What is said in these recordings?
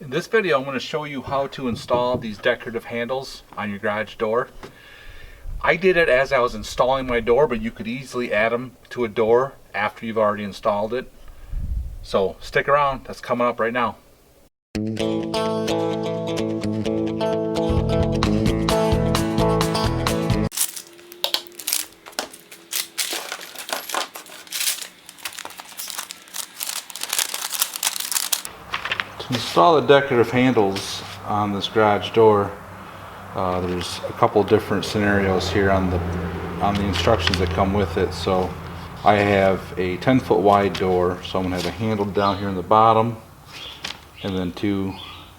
In this video, I'm going to show you how to install these decorative handles on your garage door. I did it as I was installing my door, but you could easily add them to a door after you've already installed it. So stick around, that's coming up right now. To install the decorative handles on this garage door, there's a couple different scenarios here on the instructions that come with it. So I have a 10-foot wide door, so I'm going to have a handle down here in the bottom and then two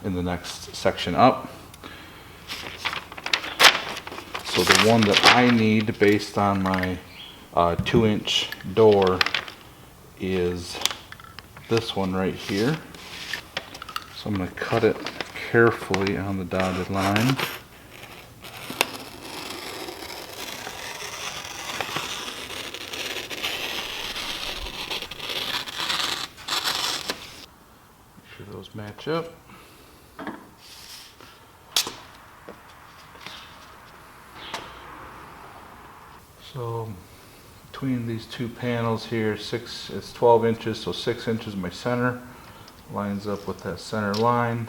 in the next section up. So the one that I need based on my 2-inch door is this one right here. So I'm going to cut it carefully on the dotted line. Make sure those match up. So between these two panels here, it's 12 inches, so 6 inches my center. Lines up with that center line.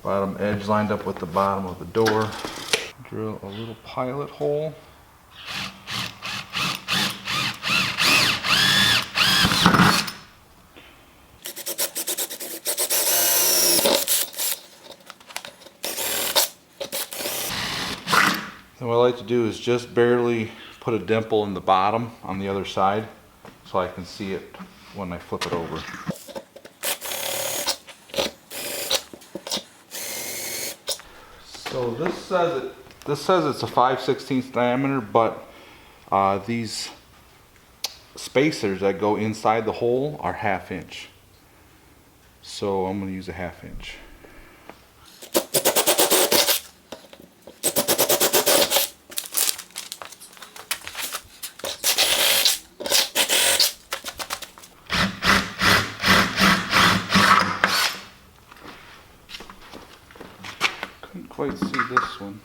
Bottom edge lined up with the bottom of the door. Drill a little pilot hole. Then what I like to do is just barely put a dimple in the bottom on the other side so I can see it when I flip it over. So this says it's a 5/16 diameter, but these spacers that go inside the hole are 1/2 inch. So I'm going to use a 1/2 inch. Couldn't quite see this one.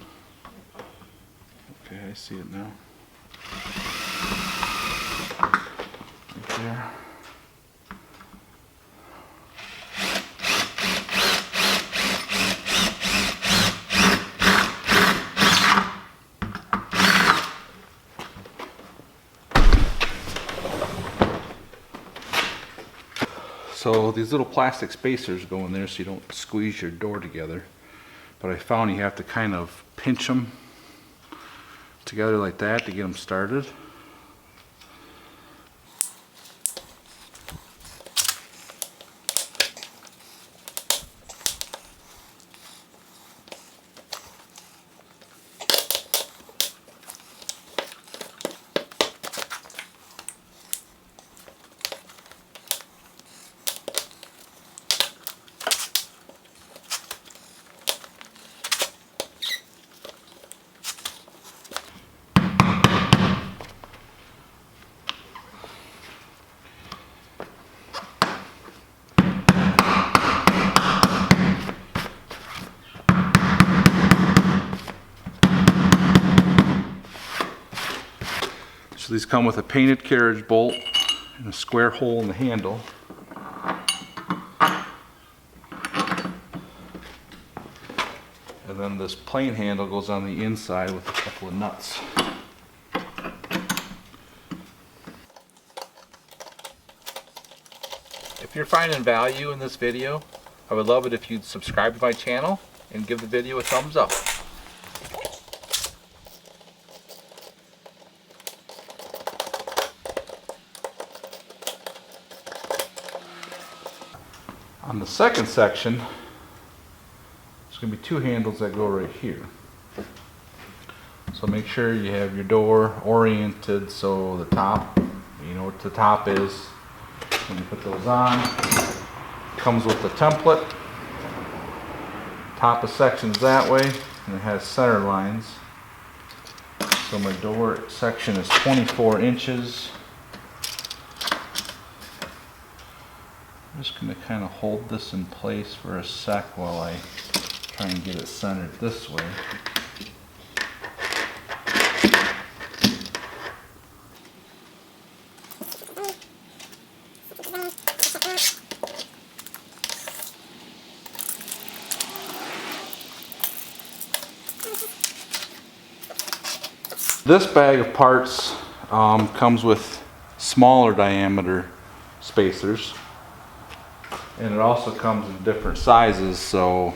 Okay, I see it now. Right there. So these little plastic spacers go in there so you don't squeeze your door together. But I found you have to kind of pinch them together like that to get them started. So these come with a painted carriage bolt and a square hole in the handle. And then this plain handle goes on the inside with a couple of nuts. If you're finding value in this video, I would love it if you'd subscribe to my channel and give the video a thumbs up. On the second section, there's going to be 2 handles that go right here. So make sure you have your door oriented so the top, you know what the top is when you put those on. It comes with the template. Top of section's that way, and it has center lines. So my door section is 24 inches. I'm just going to kind of hold this in place for a sec while I try and get it centered this way. This bag of parts comes with smaller diameter spacers, and it also comes in different sizes, so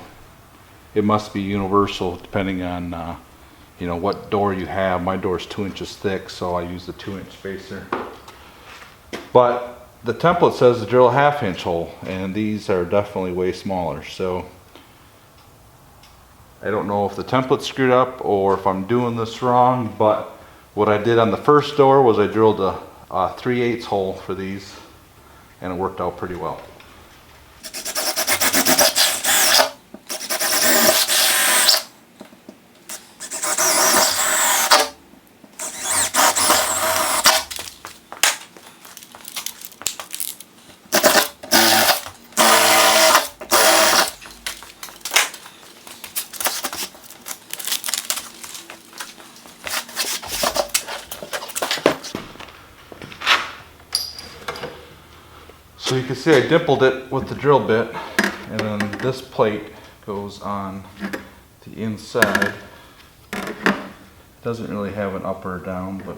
it must be universal depending on you know, what door you have. My door is 2 inches thick, so I use the 2-inch spacer. But the template says to drill a 1/2-inch hole, and these are definitely way smaller, so I don't know if the template's screwed up or if I'm doing this wrong, but what I did on the first door was I drilled a 3/8 hole for these, and it worked out pretty well. So you can see I dimpled it with the drill bit, and then this plate goes on the inside. Doesn't really have an up or down, but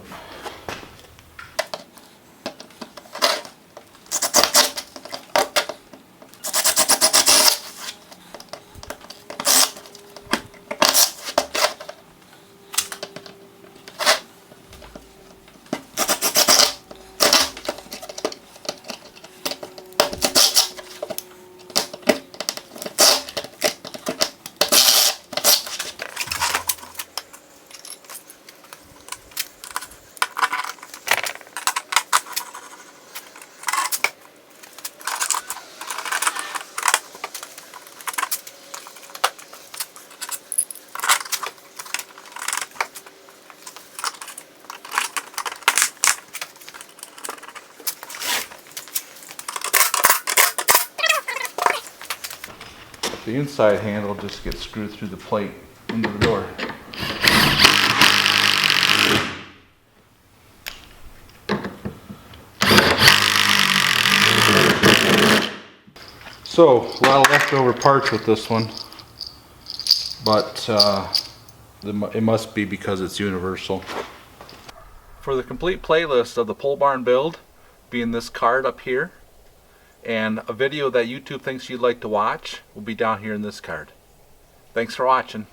the inside handle just gets screwed through the plate into the door. So, a lot of leftover parts with this one, but it must be because it's universal. For the complete playlist of the pole barn build, be in this card up here, and a video that YouTube thinks you'd like to watch will be down here in this card. Thanks for watching.